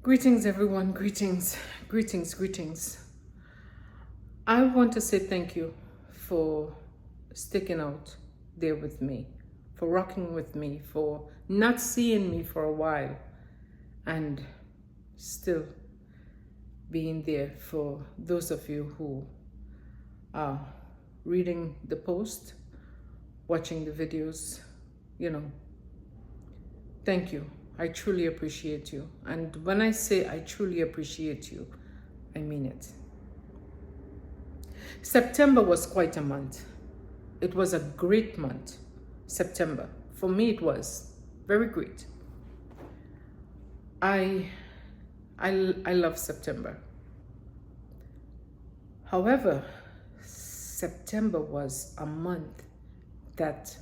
Greetings, everyone. Greetings, greetings, greetings. I want to say thank you for sticking out there with me, for rocking with me, for not seeing me for a while, and still being there for those of you who are reading the post, watching the videos. Thank you. I truly appreciate you. And when I say I truly appreciate you, I mean it. September was quite a month. It was a great month, September. For me, it was very great. I love September. However, September was a month that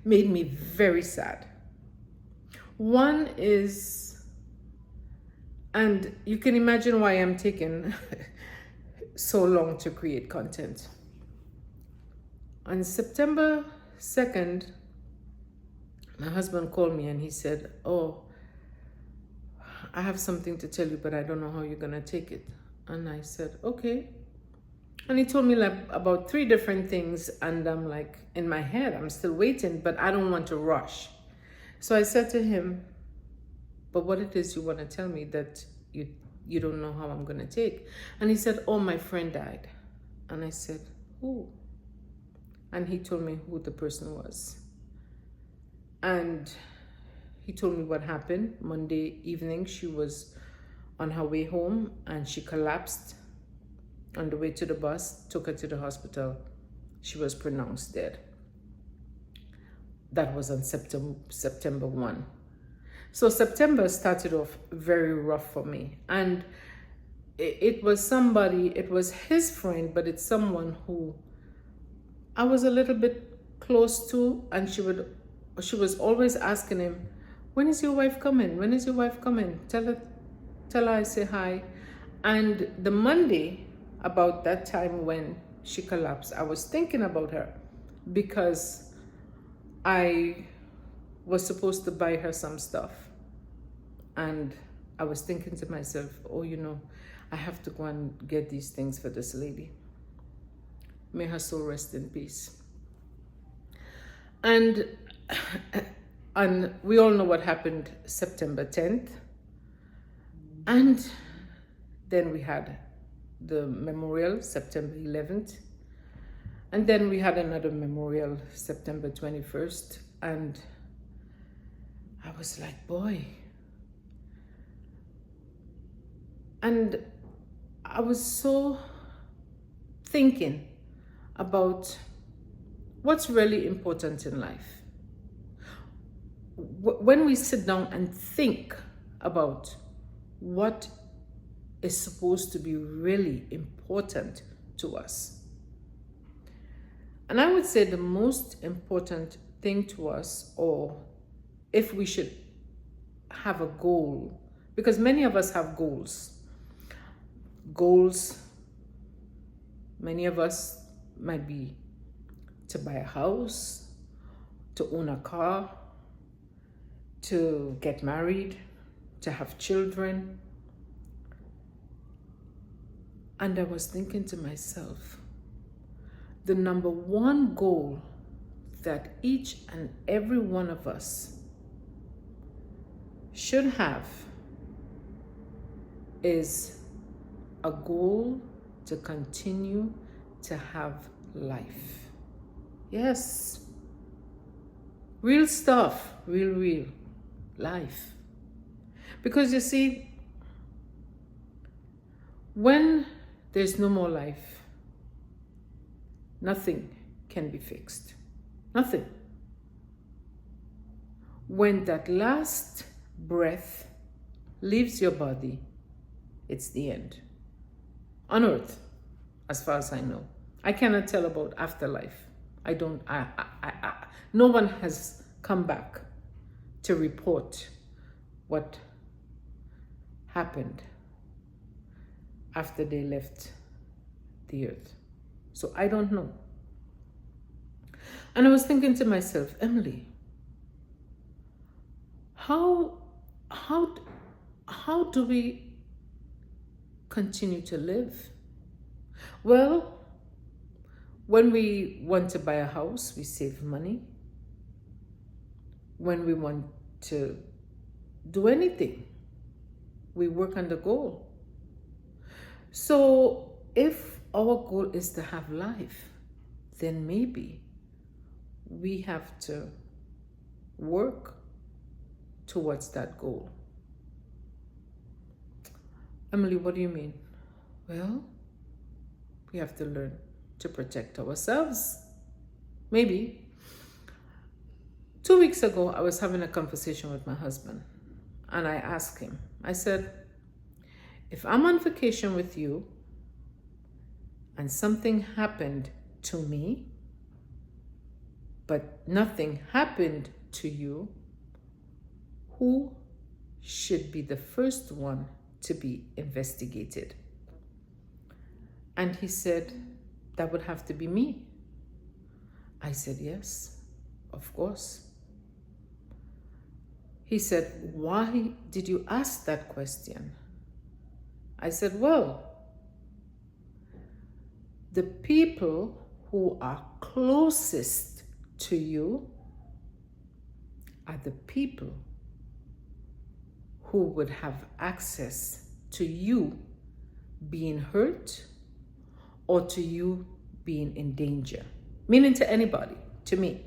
made me very sad. One is, and you can imagine why I'm taking so long to create content. On September 2nd, my husband called me and he said, "Oh, I have something to tell you, but I don't know how you're gonna take it." And I said, "Okay." And he told me like about 3 different things, and I'm like, in my head, I'm still waiting, but I don't want to rush. So I said to him, "But what it is you want to tell me that you don't know how I'm going to take?" And he said, "Oh, my friend died." And I said, "Who?" And he told me who the person was. And he told me what happened. Monday evening, she was on her way home and she collapsed on the way to the bus, took her to the hospital. She was pronounced dead. That was on September 1. So September started off very rough for me. And it was his friend, but it's someone who I was a little bit close to, and she was always asking him, "When is your wife coming? When is your wife coming? Tell her I say hi." And the Monday, about that time when she collapsed, I was thinking about her because I was supposed to buy her some stuff. And I was thinking to myself, "Oh, I have to go and get these things for this lady. May her soul rest in peace." And we all know what happened September 10th. And then we had the memorial, September 11th. And then we had another memorial, September 21st. And I was like, boy. And I was so thinking about what's really important in life. When we sit down and think about what is supposed to be really important to us. And I would say the most important thing to us, or if we should have a goal, because many of us have goals. Many of us might be to buy a house, to own a car, to get married, to have children. And I was thinking to myself, the number one goal that each and every one of us should have is a goal to continue to have life. Yes. Real stuff, real life. Because you see, when there's no more life, nothing can be fixed. Nothing. When that last breath leaves your body, it's the end. On earth, as far as I know. I cannot tell about afterlife. No one has come back to report what happened after they left the earth. So I don't know. And I was thinking to myself, Emily, how how do we continue to live? Well, when we want to buy a house, we save money. When we want to do anything, we work on the goal. So if our goal is to have life, then maybe we have to work towards that goal. Emily, what do you mean? Well, we have to learn to protect ourselves. Maybe. 2 weeks ago, I was having a conversation with my husband, and I asked him, I said, if I'm on vacation with you and something happened to me, but nothing happened to you, who should be the first one to be investigated? And he said, that would have to be me. I said, yes, of course. He said, why did you ask that question? I said, well, the people who are closest to you are the people who would have access to you being hurt or to you being in danger. Meaning to anybody, to me.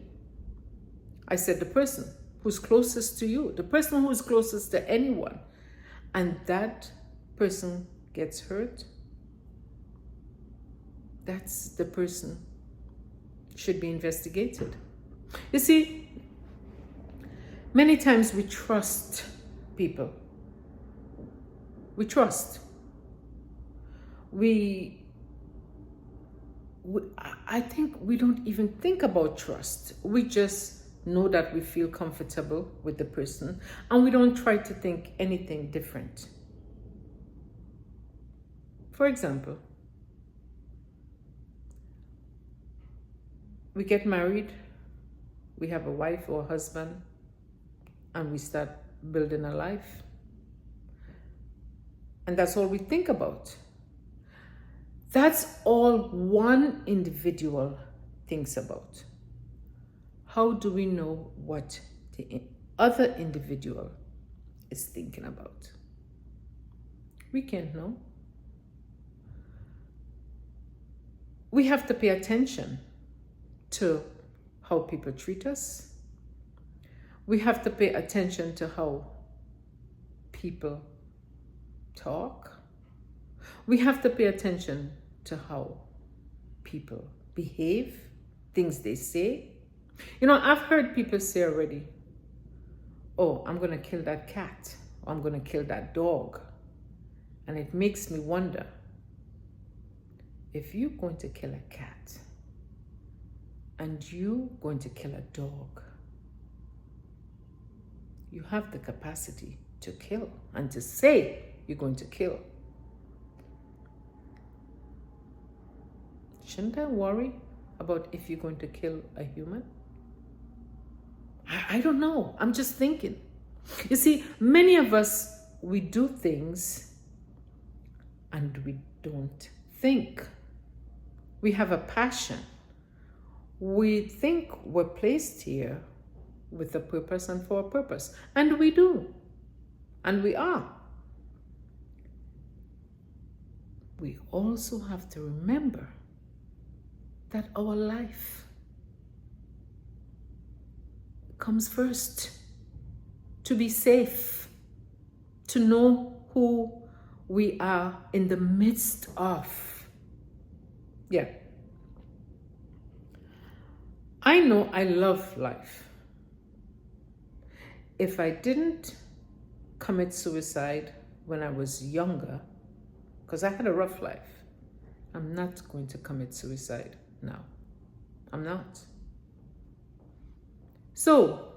I said the person who's closest to you, the person who's closest to anyone, and that person gets hurt, that's the person should be investigated. You see, many times we trust people. We trust. I think we don't even think about trust. We just know that we feel comfortable with the person, and we don't try to think anything different. For example, we get married, we have a wife or a husband, and we start building a life. And that's all we think about. That's all one individual thinks about. How do we know what the other individual is thinking about? We can't know. We have to pay attention to how people treat us. We have to pay attention to how people talk. We have to pay attention to how people behave, things they say. You know, I've heard people say already, oh, I'm going to kill that cat, or I'm going to kill that dog. And it makes me wonder, if you're going to kill a cat and you're going to kill a dog, you have the capacity to kill and to say you're going to kill. Shouldn't I worry about if you're going to kill a human? I don't know. I'm just thinking. You see, many of us, we do things and we don't think. We have a passion. We think we're placed here with a purpose and for a purpose. And we do. And we are. We also have to remember that our life comes first. To be safe, to know who we are in the midst of. Yeah. I know I love life. If I didn't commit suicide when I was younger, because I had a rough life, I'm not going to commit suicide now. I'm not. So,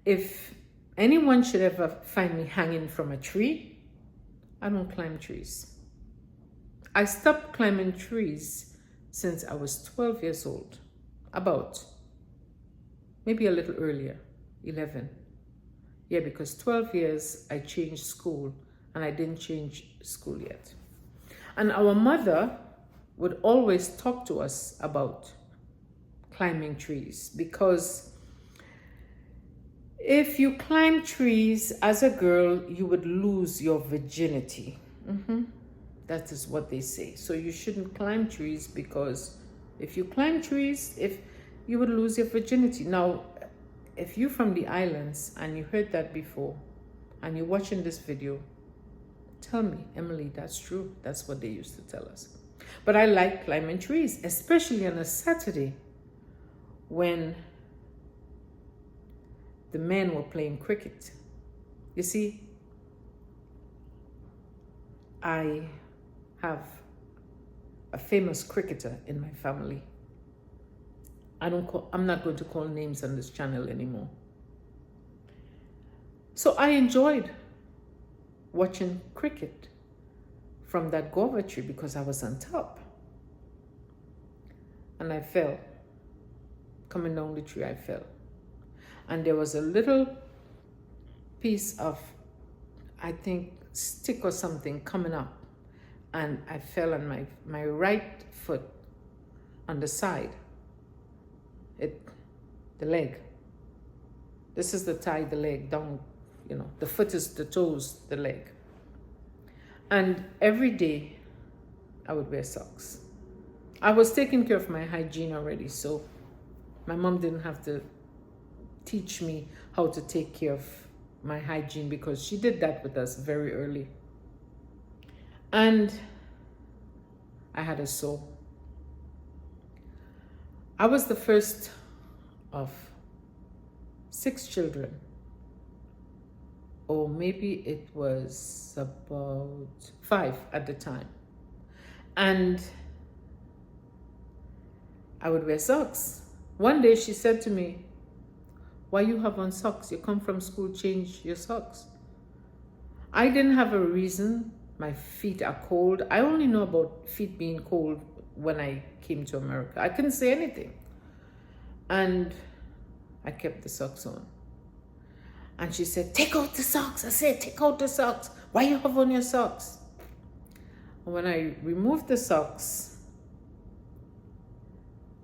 if anyone should ever find me hanging from a tree, I don't climb trees. I stopped climbing trees since I was 12 years old. About, maybe a little earlier, 11. Yeah, because 12 years I changed school and I didn't change school yet. And our mother would always talk to us about climbing trees, because if you climb trees as a girl, you would lose your virginity. That is what they say. So you shouldn't climb trees, because if you climb trees, if you would lose your virginity. Now, if you're from the islands and you heard that before and you're watching this video, tell me, Emily, that's true. That's what they used to tell us. But I like climbing trees, especially on a Saturday when the men were playing cricket. You see, I have a famous cricketer in my family. I'm not going to call names on this channel anymore. So I enjoyed watching cricket from that guava tree because I was on top. And I fell. Coming down the tree, I fell. And there was a little piece of, I think, stick or something coming up. And I fell on my right foot on the side. The leg. This is the thigh, the leg, down, the foot is the toes, the leg. And every day I would wear socks. I was taking care of my hygiene already, so my mom didn't have to teach me how to take care of my hygiene, because she did that with us very early. And I had a sore. I was the first of 6 children, or maybe it was about 5 at the time. And I would wear socks. One day she said to me, "Why you have on socks? You come from school, change your socks." I didn't have a reason. My feet are cold. I only know about feet being cold when I came to America. I couldn't say anything. And I kept the socks on. And she said, "Take out the socks." I said, "Take out the socks. Why you have on your socks?" And when I removed the socks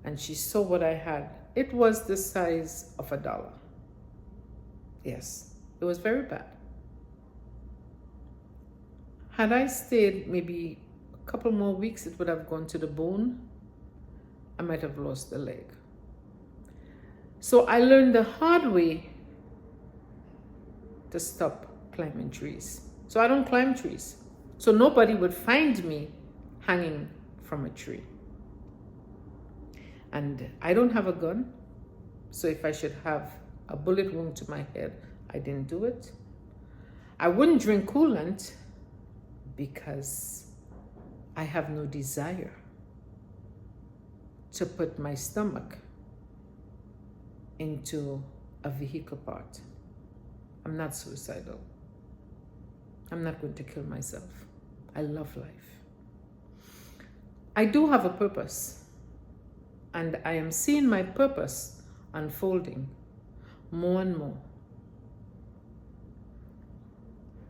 and she saw what I had, it was the size of $1. Yes, it was very bad. Had I stayed maybe a couple more weeks, it would have gone to the bone. I might have lost the leg. So I learned the hard way to stop climbing trees. So I don't climb trees. So nobody would find me hanging from a tree. And I don't have a gun. So if I should have a bullet wound to my head, I didn't do it. I wouldn't drink coolant because I have no desire to put my stomach into a vehicle part. I'm not suicidal. I'm not going to kill myself. I love life. I do have a purpose, and I am seeing my purpose unfolding more and more.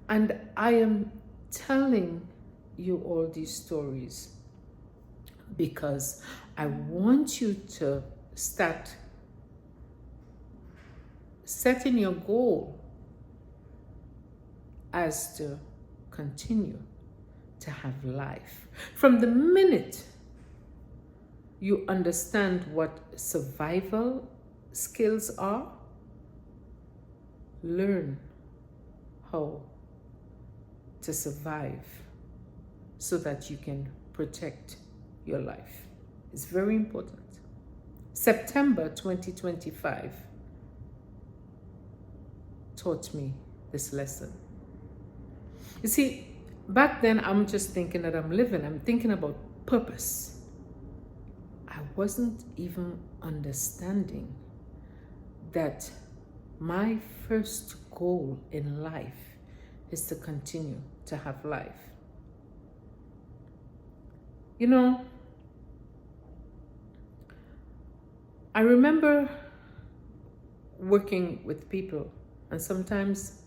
And I am telling you all these stories because I want you to start setting your goal as to continue to have life. From the minute you understand what survival skills are, learn how to survive so that you can protect your life. It's very important. September 2025 taught me this lesson. You see, back then I'm just thinking that I'm living, I'm thinking about purpose. I wasn't even understanding that my first goal in life is to continue to have life. You know, I remember working with people And sometimes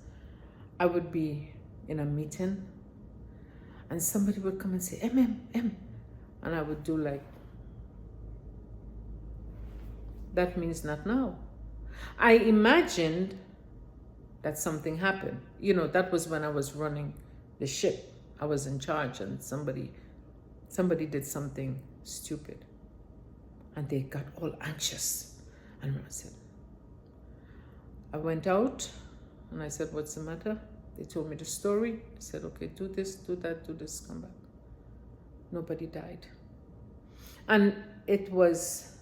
I would be in a meeting and somebody would come and say, M. And I would do like, that means not now. I imagined that something happened. You know, that was when I was running the ship. I was in charge and somebody did something stupid. And they got all anxious. And I said, I went out and I said, what's the matter? They told me the story. I said, okay, do this, do that, do this, come back. Nobody died. And it was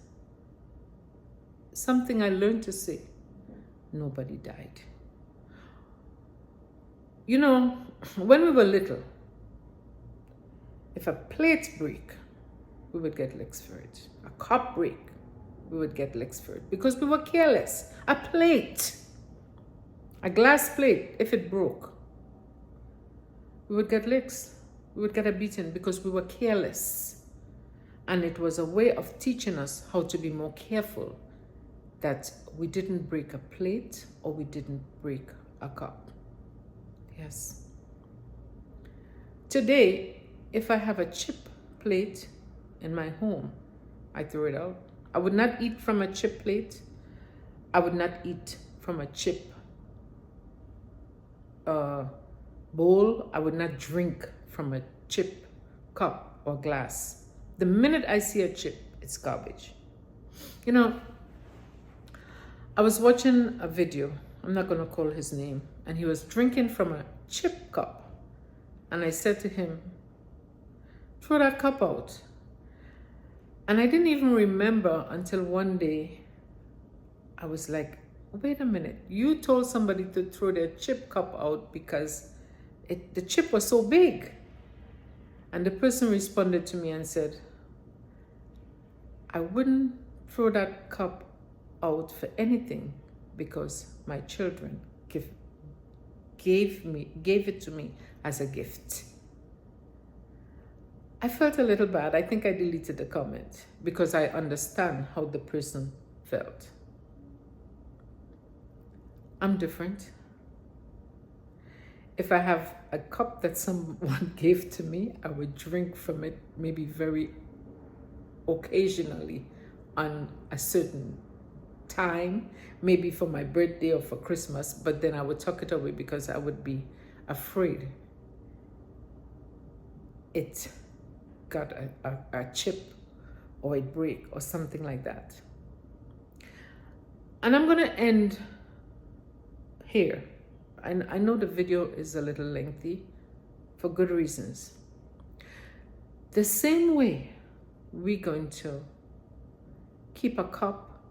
something I learned to say. Nobody died. You know, when we were little, if a plate break, we would get licks for it. A cup break, we would get licks for it because we were careless. A plate, a glass plate, if it broke, we would get licks. We would get a beating because we were careless. And it was a way of teaching us how to be more careful, that we didn't break a plate or we didn't break a cup. Yes. Today, if I have a chip plate in my home, I throw it out. I would not eat from a chip plate. I would not eat from a chip bowl. I would not drink from a chip cup or glass. The minute I see a chip, it's garbage. You know, I was watching a video, I'm not going to call his name, and he was drinking from a chip cup. And I said to him, throw that cup out. And I didn't even remember until one day, I was like, wait a minute, you told somebody to throw their chip cup out because the chip was so big. And the person responded to me and said, I wouldn't throw that cup out for anything because my children gave it to me as a gift. I felt a little bad. I think I deleted the comment because I understand how the person felt. I'm different. If I have a cup that someone gave to me, I would drink from it maybe very occasionally on a certain time, maybe for my birthday or for Christmas, but then I would tuck it away because I would be afraid it got a chip or a break or something like that. And I'm going to end here. I know the video is a little lengthy for good reasons. The same way we're going to keep a cup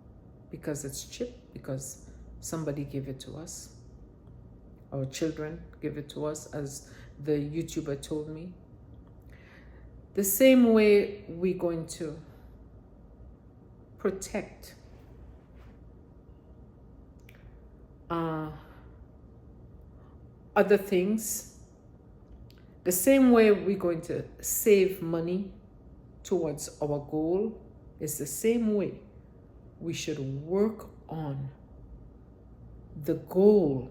because it's chipped, because somebody gave it to us. Our children give it to us, as the YouTuber told me. The same way we're going to protect other things, the same way we're going to save money towards our goal, is the same way we should work on the goal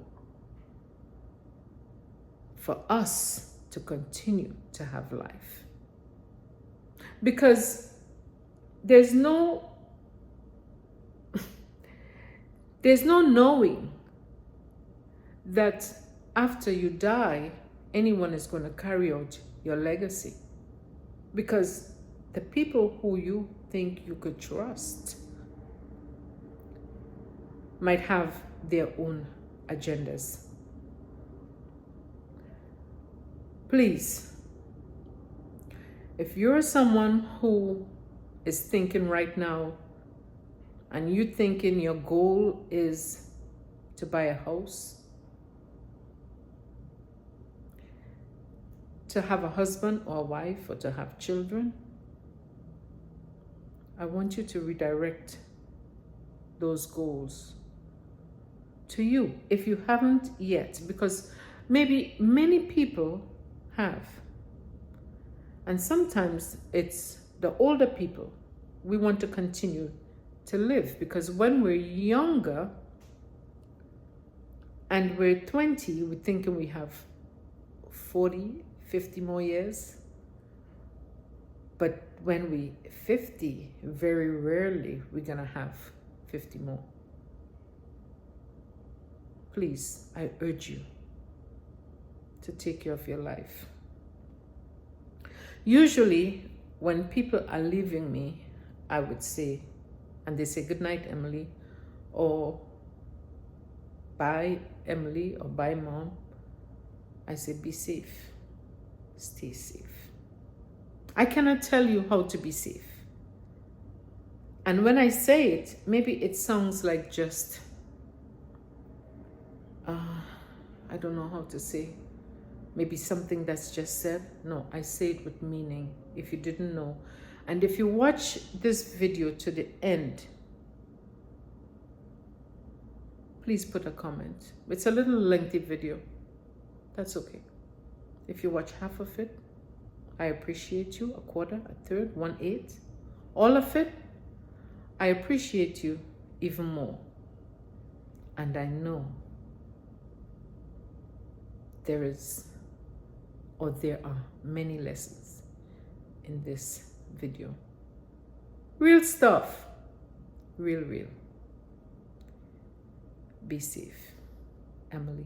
for us to continue to have life. Because there's no knowing that after you die, anyone is going to carry out your legacy. Because the people who you think you could trust might have their own agendas. Please, if you're someone who is thinking right now and you thinking your goal is to buy a house, to have a husband or a wife, or to have children, I want you to redirect those goals to you, if you haven't yet, because maybe many people have. And sometimes it's the older people we want to continue to live, because when we're younger And we're 20, we're thinking we have 40, 50 more years. But when we're 50, very rarely we're gonna have 50 more. Please, I urge you to take care of your life. Usually, when people are leaving me, I would say, and they say, good night, Emily, or bye, Emily, or bye, Mom. I say, be safe, stay safe. I cannot tell you how to be safe. And when I say it, maybe it sounds like just, I don't know how to say, maybe something that's just said. No, I say it with meaning, if you didn't know. And if you watch this video to the end, please put a comment. It's a little lengthy video. That's okay. If you watch half of it, I appreciate you. A quarter, a third, 1/8, all of it, I appreciate you even more. And I know there are many lessons in this video. Real stuff. Real. Be safe. Emily.